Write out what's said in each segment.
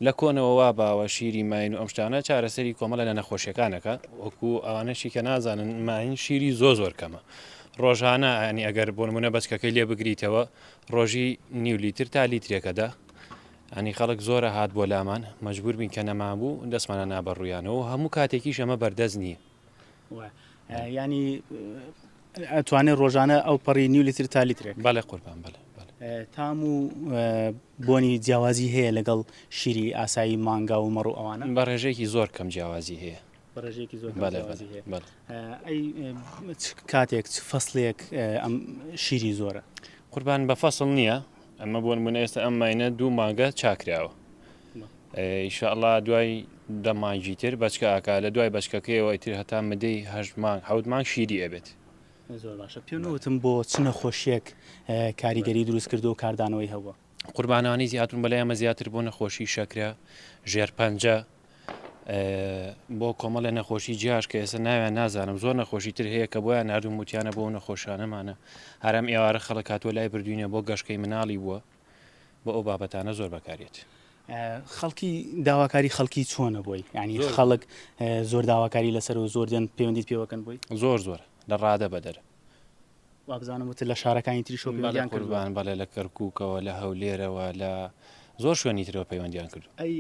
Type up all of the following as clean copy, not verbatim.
لە کۆنەوە وا باوە شیری ماین و ئەم شتانە چارەسەری کۆمەڵە لە نەخۆشیەکانەکە وەکو ئەوانەشی کە نازانن ماین شیری زۆر کەمە ڕۆژانە ئەنی ئەگەر بۆ نمونە بەچکەکەی لێ بگریتەوە ڕۆژی نیو لیتر تا لیترێکەدا ئەنی خەڵک زۆرە هات بۆ لامان مەجبور بین کە نەمابوو دەستمانە نابڕوویانەوە هەموو کاتێکیش ئەمە بەردەست نییە ینی ئەتوانێت ڕۆژانە ئەو پەڕی نیو لیتر تا لیترێک بەڵێ قوربان بڵێ تام و بۆنی جیاوازی هەیە لەگەڵ شیری ئاسایی مانگا و مەڕ و ئەوانە بە ڕێژەیەکی زۆر کەم جیاوازی هەیە ڕێژەیەکی زۆر ئەی کاتێک فەسلێک ئەم شیری زۆرە قوربان بە فەسڵ نییە ئەمە بۆ نمونە ئێستا ئەم ماینە 2 مانگە چاکراوە ئینشاءالله دوای دەمانگی تر بەچکە ئاکا لە دوای بەچکەکەیەوە ئیتر هەتا مدەی 8 مانگ 7 مانگ شیری ئەبێت زۆر باشە پێنوتم بۆ چ نەخۆشیەک کاریگەری دروست کردو و کاردانەوەی هەبووە قوربانانی زیاتر بەلای ئەمە زیاتر بۆ نەخۆشی شەکرە ژێرپەنجە بۆ کۆمەڵە نەخۆشی جیاش کە ئێستا ناویان نازانم زۆر نەخۆشی تر هەیە کە بۆیان نردوم وتیانە بۆ نەخۆشانەمانە هەرم ئێوارە خەڵک هاتووە لای بردوینە بۆ گەشتکەی مناڵی بووە بۆ ئەو بابەتانە زۆر بەکارێت خەڵکی داواکاری خەڵکی چۆنە بۆی ینی خەڵک زۆر داواکاری لەسەر و زۆر دێن پەیوەندیت پێوەکەن بۆی زۆر لە ڕادە بەدەر وابزانم وتر لە شارەکانی تری شۆپیان قوربان بەڵێ لە کەرکووکەوە لە هەولێرەوە لە زۆر شوێنی ترەوە پەیوەندیان کرد ئەی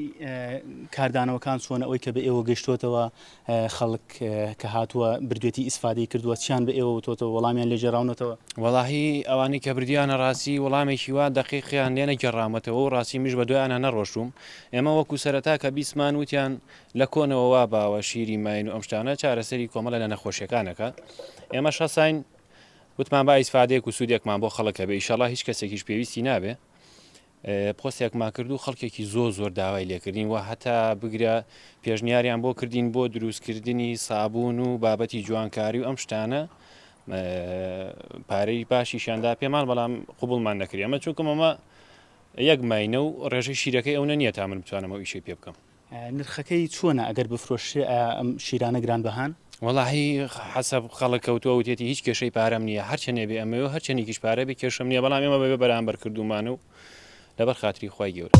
کاردانەوەکان چۆنە ئەوی کە بە ئێوە گەشتۆتەوە خەڵک کە هاتووە بردوێتی ئیسفادەی کردووە چیان بە ئێوە وتۆتەوە وەڵامیان لێژێراونەتەوە وەڵاهی ئەوانی کە بردیانە ڕاستی وەڵامێکی وا دەقیقیان لێنە گەڕامەتەوە و ڕاستی میش بە دوایانە نەڕۆشتوم ئێمە وەکو سەرەتا کە بیسمان وتیان لە کۆنەوە وا باوە شیری ماین و ئەم شتانە چارەسەری کۆمەڵە لە نەخۆشیەکانەکە ئێمە شەساین وتمان با ئیسفادەیەک و سوودێکمان بۆ خەڵکە بێ ئیشەڵا هیچ کەسێکیش پێویستی نابێ پۆستێکمان کرد و خەڵکێکی زۆر داوای لێکردین و هەتا بگرە پێشنیاریان بۆ کردین بۆ دروستکردنی سابوون و بابەتی جوانکاری و ئەم شتانە پارەی باشیشاندا پێمان بەڵام قوبڵمان نەکرد ئەمە چونکە ئەمە یەک ماینە و ڕێژەی شیرەکەی ئەو نییە تا من بتوانمەوە ئیشەی پێ بکەم نرخەکەی چۆنە ئەگەر بفرۆشێ ئەم شیرانە گران بەهان وەڵاهی حەسەب خەڵک کەوتووە وتێتی هیچ کێشەی پارەم نییە هەرچەنێ بێ ئەمەوە هەرچەنێکیش پارە بێ کێشەم نییە بەڵام ئێمە بەبێ بەرامبەر کردومان و لەبەر خاتری خی گەورە